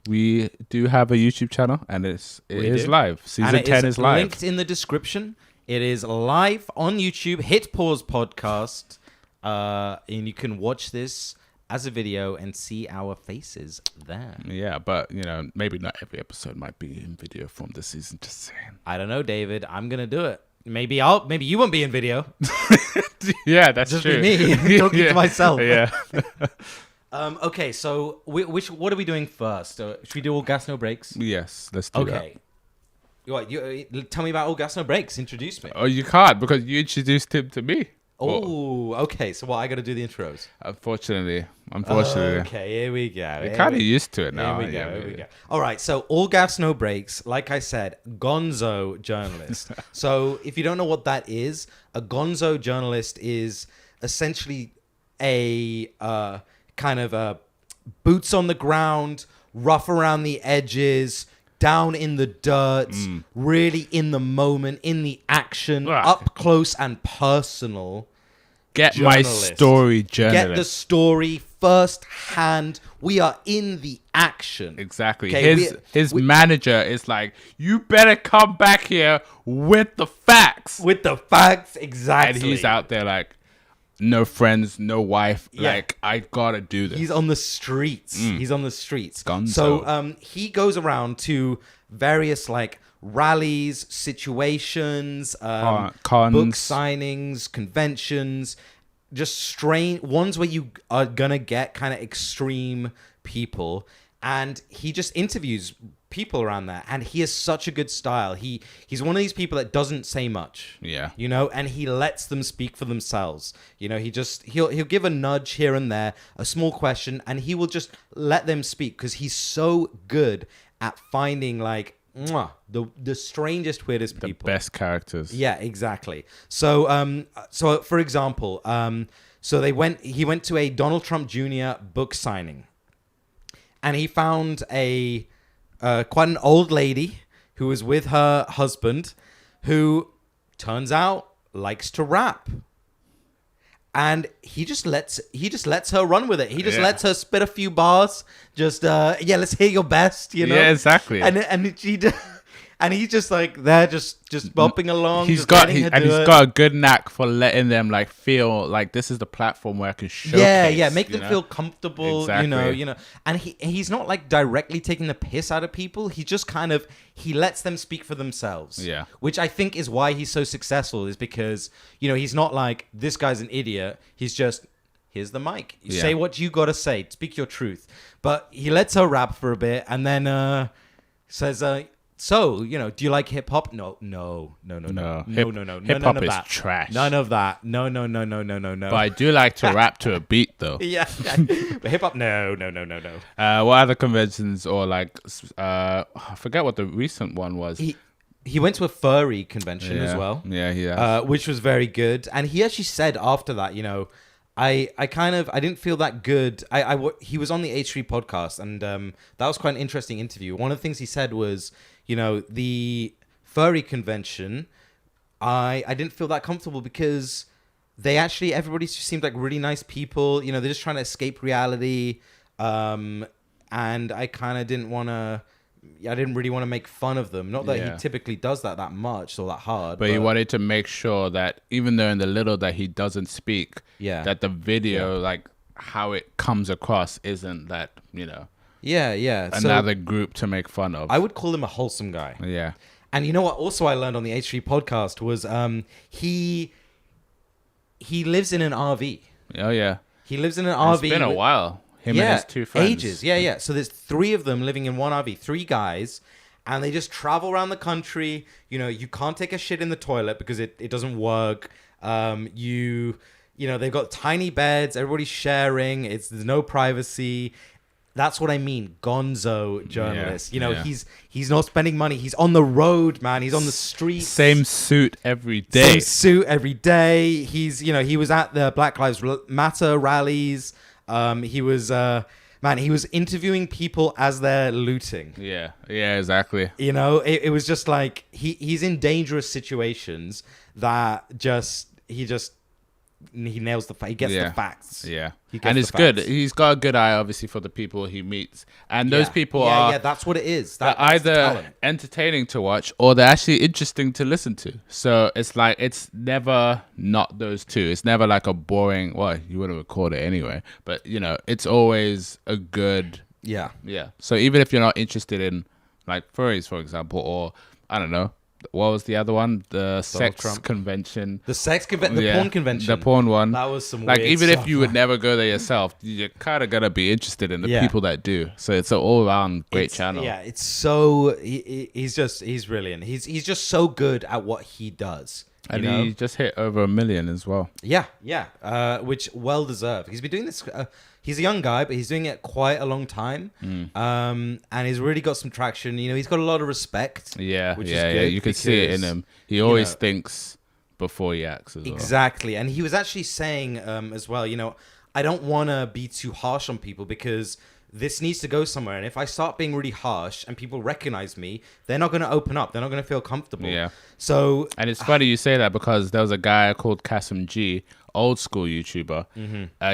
we do have a YouTube channel and it is live. Season 10 is live. Linked in the description. It is live on YouTube. Hit pause podcast, and you can watch this as a video and see our faces there. Yeah, but you know, maybe not every episode might be in video from this season. Just saying. I don't know, David. I'm gonna do it. Maybe you won't be in video. Yeah, that's just true. Be me talking to myself. Yeah. Okay, so what are we doing first? Should we do all gas no breaks? Yes, let's do that. Okay. What, tell me about All Gas No Breaks. Introduce me. Oh, you can't because you introduced him to me. Oh, okay. So I got to do the intros. Unfortunately. Okay, here we go. You're kind of used to it now. Here we go. All right, so All Gas No Breaks, like I said, gonzo journalist. So if you don't know what that is, a gonzo journalist is essentially a kind of a boots on the ground, rough around the edges, down in the dirt, really in the moment, in the action, up close and personal. Get journalist. My story, journalist. Get the story firsthand. We are in the action. Exactly. Okay, his manager is like, you better come back here with the facts. With the facts, exactly. And he's out there like, no friends, no wife. Yeah. Like, I gotta do this. He's on the streets. He's on the streets. Gonzo. So he goes around to various like rallies, situations, cons, book signings, conventions, just strange ones where you are gonna get kind of extreme people, and he just interviews people around there, and he has such a good style. He's one of these people that doesn't say much, you know, and he lets them speak for themselves. You know, he'll give a nudge here and there, a small question, and he will just let them speak because he's so good at finding like the strangest, weirdest people, the best characters. Yeah, exactly. So so for example, so he went to a Donald Trump Jr. book signing, and he found a quite an old lady who was with her husband, who turns out likes to rap. And he just lets her run with it. He just lets her spit a few bars. Just let's hear your best, you know. Yeah, exactly. And he's just like they're just bumping along. He's got a good knack for letting them like feel like this is the platform where I can showcase. Make them feel comfortable. Exactly. You know. And he's not like directly taking the piss out of people. He just kind of he lets them speak for themselves. Yeah. Which I think is why he's so successful, is because he's not like this guy's an idiot. He's just here's the mic. You say what you gotta say. Speak your truth. But he lets her rap for a bit and then says so, do you like hip hop? No. Hip hop is trash. None of that. No. But I do like to rap to a beat, though. Yeah. But hip hop, no. What other conventions or like, I forget what the recent one was. He went to a furry convention as well. Yeah, he has. Which was very good. And he actually said after that, I didn't feel that good. He was on the H3 podcast, and that was quite an interesting interview. One of the things he said was, the furry convention, I didn't feel that comfortable because everybody just seemed like really nice people. They're just trying to escape reality. And I kind of didn't really want to make fun of them. Not that he typically does that much or that hard. But he wanted to make sure that even though in the little that he doesn't speak, that the video, like how it comes across, isn't that, another group to make fun of. I would call him a wholesome guy. Yeah. And you know what also I learned on the H3 podcast was he lives in an RV. Oh, yeah. He lives in an RV. It's been a while. Him and his two friends. Ages. Yeah. So there's 3 of them living in one RV, 3 guys, and they just travel around the country. You can't take a shit in the toilet because it doesn't work. They've got tiny beds, everybody's sharing, there's no privacy. That's what I mean, gonzo journalist. He's not spending money. He's on the road, man. He's on the streets. Same suit every day. He was at the Black Lives Matter rallies. He was interviewing people as they're looting. Yeah, exactly. It was just like he's in dangerous situations that he nails he gets the facts. Yeah, and it's good. He's got a good eye, obviously, for the people he meets, and those people are that's what it is. That's either entertaining to watch or they're actually interesting to listen to. So it's like it's never not those two. It's never like a boring. Well, you wouldn't record it anyway, but it's always a good. Yeah. So even if you're not interested in like furries, for example, or I don't know, what was the other one? The sex Trump. convention. The porn convention. The porn one. That was some like weird even stuff. if you would never go there yourself, you're kind of gonna be interested in the Yeah. people that do. So it's an all around great channel. Yeah, it's so he's brilliant. He's just so good at what he does. And he just hit over 1 million as well. Yeah. Which well deserved. He's been doing this. He's a young guy, but he's doing it quite a long time. And he's really got some traction. You know, he's got a lot of respect. Yeah, which yeah, is good yeah. You can see it in him. He always thinks before he acts as well. Exactly. And he was actually saying as well, you know, I don't want to be too harsh on people because this needs to go somewhere. And if I start being really harsh and people recognize me, they're not going to open up. They're not going to feel comfortable. Yeah. So, and it's funny you say that because there was a guy called Kasim G, old school YouTuber.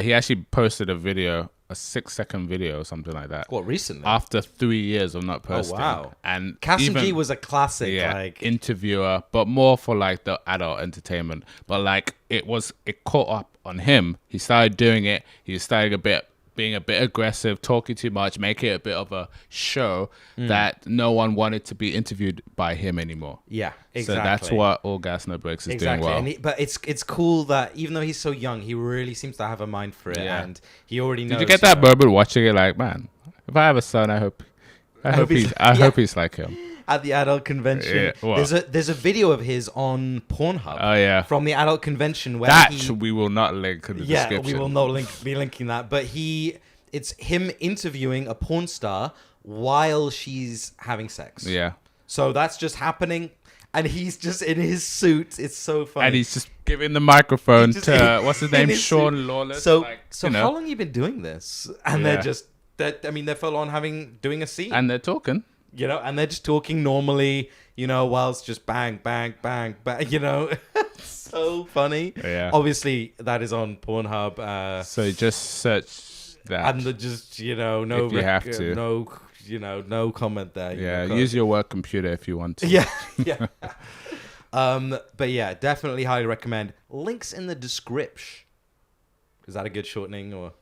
He actually posted a video, a 6-second video or something like that. What, recently? After 3 years of not posting. Oh, wow. And Kasim G was a classic. Interviewer, but more for like the adult entertainment. But like it caught up on him. He started doing it. He started being a bit aggressive, talking too much, making it a bit of a show that no one wanted to be interviewed by him anymore. Yeah, exactly. So that's what All Gas No Breaks is doing well. But it's cool that even though he's so young, he really seems to have a mind for it, and he already knows. Did you get that moment watching it? Like, man, if I have a son, I hope he's like him. At the adult convention, there's a video of his on Pornhub. Oh yeah, from the adult convention where we will not link in the description. Yeah, we will not be linking that. But it's him interviewing a porn star while she's having sex. Yeah. So that's just happening, and he's just in his suit. It's so funny. And he's just giving the microphone to what's his name, Sean Lawless. So how long have you been doing this? And they're full on doing a scene, and they're talking. You know, and they're just talking normally, you know, whilst just bang, bang, bang, bang, you know. So funny. Yeah. Obviously, that is on Pornhub. So just search that. And just, you know, no comment there. Yeah, use your work computer if you want to. Yeah, yeah. But yeah, definitely highly recommend. Links in the description. Is that a good shortening or?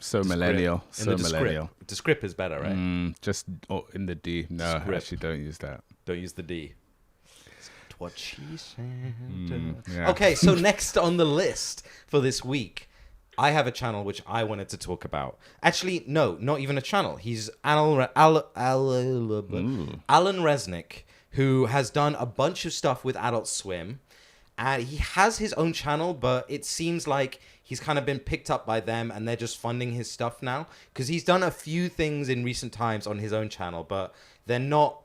So millennial. So millennial. Descript is better, right? Just in the D. No, actually don't use that. Don't use the D. That's what she said. Yeah. Okay, so next on the list for this week, I have a channel which I wanted to talk about. Actually, no, not even a channel. He's Alan Resnick, who has done a bunch of stuff with Adult Swim. And he has his own channel, but it seems like he's kind of been picked up by them and they're just funding his stuff now. Because he's done a few things in recent times on his own channel, but they're not...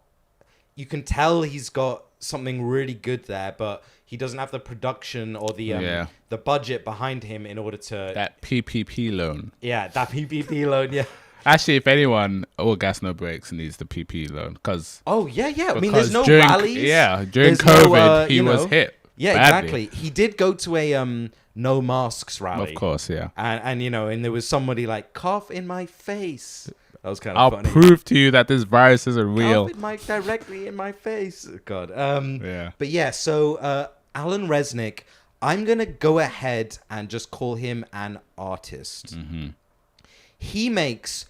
You can tell he's got something really good there, but he doesn't have the production or the budget behind him in order to... That PPP loan. Yeah, that PPP loan, yeah. Actually, if anyone, All Gas No Breaks needs the PP loan. Oh, yeah. I mean, there's no rallies. Yeah, during COVID, he was hit. Yeah, badly. Exactly. He did go to a no masks rally. Of course, yeah. And you know, and there was somebody like, cough in my face. That was kind of funny. I'll prove to you that this virus isn't real. Cough directly in my face. God. Yeah. But yeah, so Alan Resnick, I'm going to go ahead and just call him an artist. Mm-hmm. He makes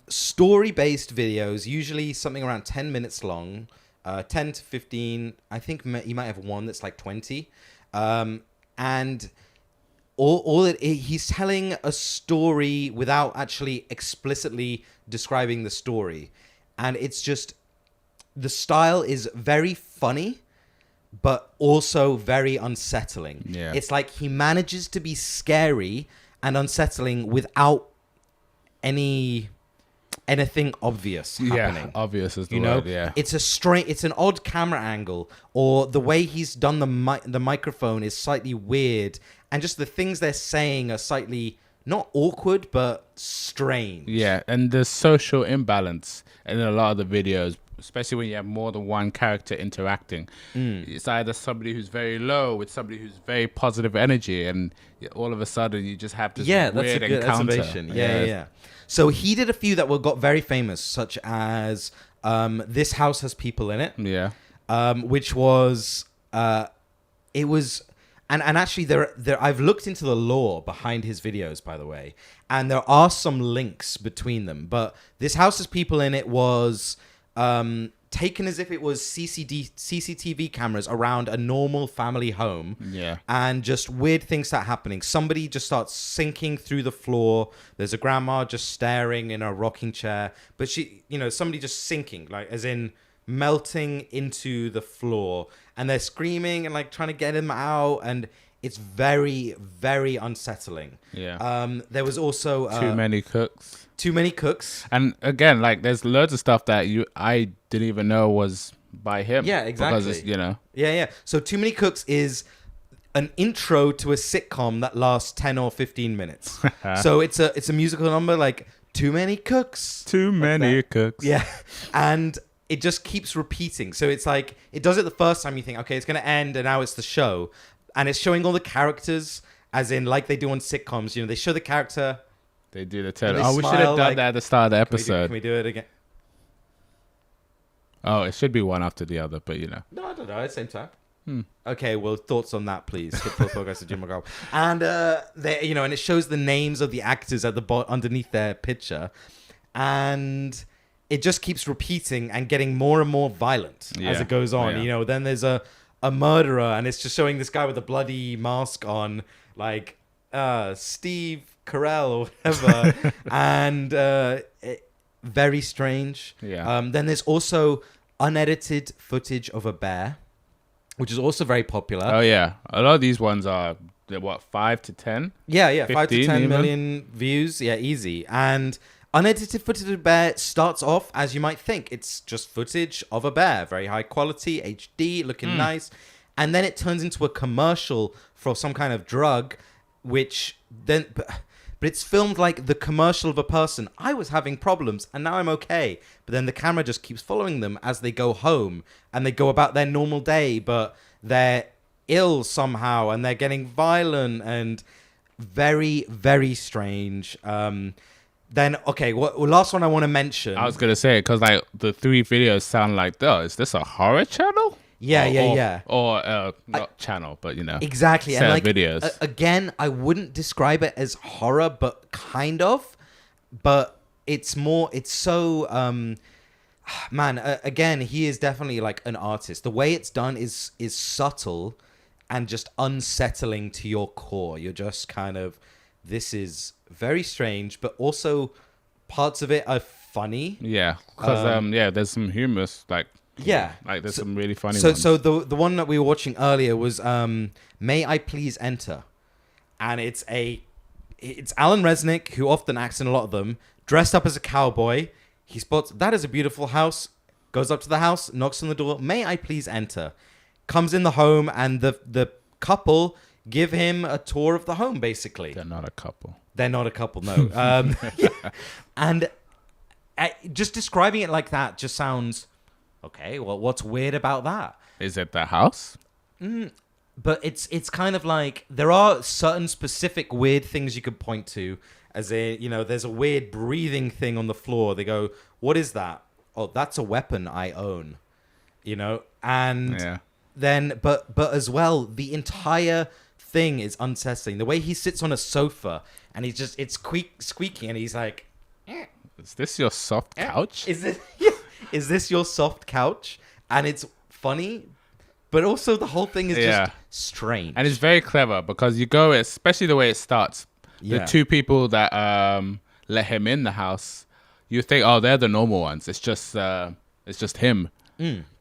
story-based videos, usually something around 10 minutes long. 10 to 15. I think he might have one that's like 20. And he's telling a story without actually explicitly describing the story. And it's just, the style is very funny, but also very unsettling. Yeah. It's like he manages to be scary and unsettling without anything obvious happening. Yeah, obvious is the word, yeah. It's an odd camera angle, or the way he's done the microphone is slightly weird, and just the things they're saying are slightly not awkward but strange. Yeah, and there's social imbalance in a lot of the videos, especially when you have more than one character interacting. It's either somebody who's very low with somebody who's very positive energy, and all of a sudden you just have this weird encounter. Yeah. So he did a few that got very famous, such as This House Has People in It. Yeah. Which was, it was, and actually there I've looked into the lore behind his videos, by the way, and there are some links between them. But This House Has People in It was taken as if it was CCTV cameras around a normal family home. Yeah. And just weird things start happening. Somebody just starts sinking through the floor. There's a grandma just staring in a rocking chair. But somebody just sinking, like as in melting into the floor. And they're screaming and like trying to get him out. And it's very, very unsettling. Yeah. There was also Too many cooks. And again, like there's loads of stuff that I didn't even know was by him. Yeah, exactly. Because it's, Yeah. So Too Many Cooks is an intro to a sitcom that lasts 10 or 15 minutes. So it's a musical number like Too Many Cooks. Too many cooks. Yeah. And it just keeps repeating. So it's like it does it the first time you think, okay, it's going to end and now it's the show. And it's showing all the characters as in like they do on sitcoms. They show the character. They do the tell. Oh, we should have done that at the start of the episode. Can we do it again? Oh, it should be one after the other, but No, I don't know. At the same time. Okay, well, thoughts on that, please. And and it shows the names of the actors at the underneath their picture, and it just keeps repeating and getting more and more violent as it goes on. Yeah. Then there's a murderer, and it's just showing this guy with a bloody mask on, like Steve Carell or whatever, and very strange. Yeah. Then there's also unedited footage of a bear, which is also very popular. Oh yeah, a lot of these ones are 5 to 10. Yeah, 5 to 10 even? million views. Yeah, easy. And unedited footage of a bear starts off as you might think. It's just footage of a bear, very high quality, HD, looking nice. And then it turns into a commercial for some kind of drug, which then... But it's filmed like the commercial of a person. I was having problems and now I'm okay. But then the camera just keeps following them as they go home and they go about their normal day, but they're ill somehow and they're getting violent and very, very strange. Then, okay, last one I want to mention. I was going to say, because like the 3 videos sound like, is this a horror channel? Yeah. Or not channel, but exactly. set And like videos. Again, I wouldn't describe it as horror, but kind of. But it's more. It's so. Again, he is definitely like an artist. The way it's done is subtle, and just unsettling to your core. You're just kind of. This is very strange, but also parts of it are funny. Yeah, because there's some humorous like. Yeah, like there's some really funny ones. So the one that we were watching earlier was May I Please Enter, and it's Alan Resnick, who often acts in a lot of them, dressed up as a cowboy. He spots that is a beautiful house, goes up to the house, knocks on the door. May I please enter? Comes in the home, and the couple give him a tour of the home. Basically, they're not a couple. No. And just describing it like that just sounds. Okay, well, what's weird about that? Is it the house? But it's kind of like there are certain specific weird things you could point to, as in, there's a weird breathing thing on the floor. They go, "What is that?" Oh, that's a weapon I own. And then, but as well, the entire thing is unsettling. The way he sits on a sofa and it's squeaking, and he's like, "Is this your soft couch? Is this your soft couch?" And it's funny, but also the whole thing is just strange. And it's very clever because you go, especially the way it starts. The 2 people that let him in the house, you think, oh, they're the normal ones. It's just him.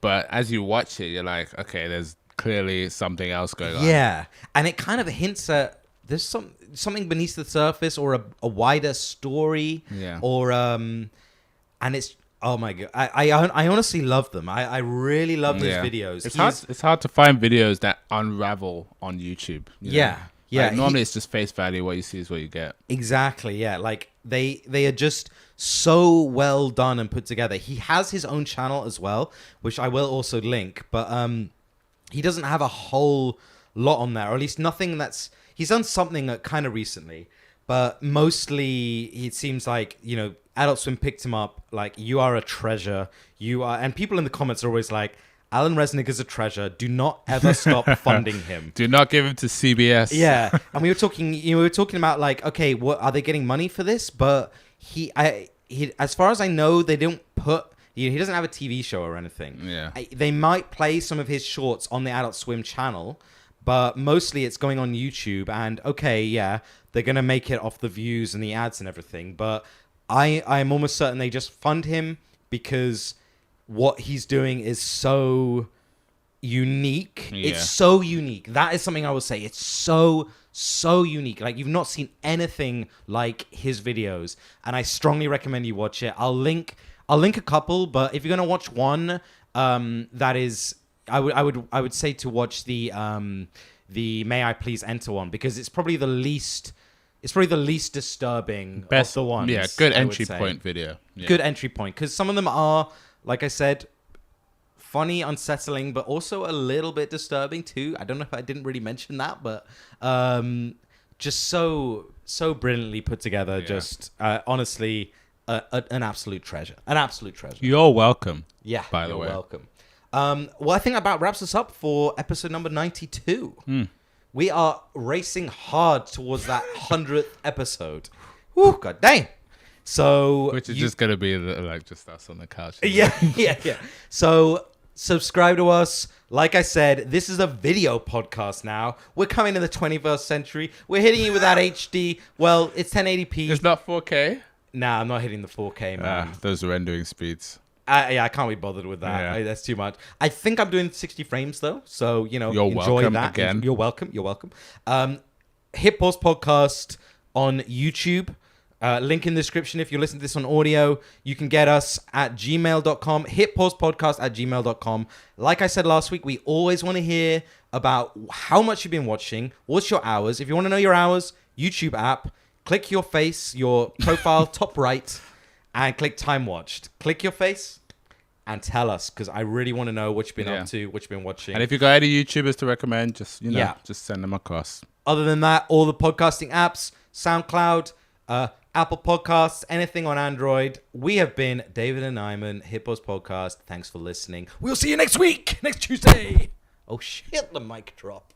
But as you watch it, you're like, okay, there's clearly something else going on. Yeah, and it kind of hints at there's something beneath the surface or a wider story. Yeah. Or and it's. Oh my god! I honestly love them. I really love his videos. It's hard to find videos that unravel on YouTube. Yeah. Like, normally it's just face value. What you see is what you get. Exactly. Yeah. Like they are just so well done and put together. He has his own channel as well, which I will also link. But he doesn't have a whole lot on there, or at least nothing that's. He's done something kind of recently, but mostly it seems like Adult Swim picked him up, like, you are a treasure. You are, and people in the comments are always like, Alan Resnick is a treasure. Do not ever stop funding him. Do not give him to CBS. Yeah, and we were talking about like, okay, what are they getting money for this? But he, as far as I know, they don't put He doesn't have a TV show or anything. Yeah. They might play some of his shorts on the Adult Swim channel, but mostly it's going on YouTube. And okay, yeah, they're gonna make it off the views and the ads and everything. But I'm almost certain they just fund him because what he's doing is so unique. Yeah. It's so unique. That is something I will say. It's so unique. Like, you've not seen anything like his videos, and I strongly recommend you watch it. I'll link a couple, but if you're gonna watch one, that is, I would say to watch the May I Please Enter one, because it's probably the least disturbing of the ones. Yeah, good entry point video. Yeah. Good entry point, because some of them are, like I said, funny, unsettling, but also a little bit disturbing too. I don't know if I didn't really mention that, but just so brilliantly put together. Yeah. Just honestly, an absolute treasure. An absolute treasure. You're welcome. Yeah, by the way, welcome. Well, I think that about wraps us up for episode number 92. We are racing hard towards that 100th episode. Woo, god dang. So, which is just gonna be like just us on the couch. Yeah. So subscribe to us. Like I said, this is a video podcast now. We're coming to the 21st century. We're hitting you with that HD. Well, it's 1080p. It's not 4K. Nah, I'm not hitting the 4K, man. Those rendering speeds. I can't be bothered with that. Yeah. That's too much. I think I'm doing 60 frames though, so You're enjoy welcome that. Again. You're welcome. Hit Pause Podcast on YouTube. Link in the description if you're listening to this on audio. You can get us at gmail.com, hitpausepodcast@gmail.com. Like I said last week, we always want to hear about how much you've been watching. What's your hours? If you want to know your hours, YouTube app, click your face, your profile, top right, and click time watched. Click your face and tell us, because I really want to know what you've been up to, what you've been watching. And if you got any YouTubers to recommend, just send them across. Other than that, all the podcasting apps, SoundCloud, Apple Podcasts, anything on Android. We have been David and Nyman, Hit Pause Podcast. Thanks for listening. We'll see you next week, next Tuesday. Oh shit, the mic drop.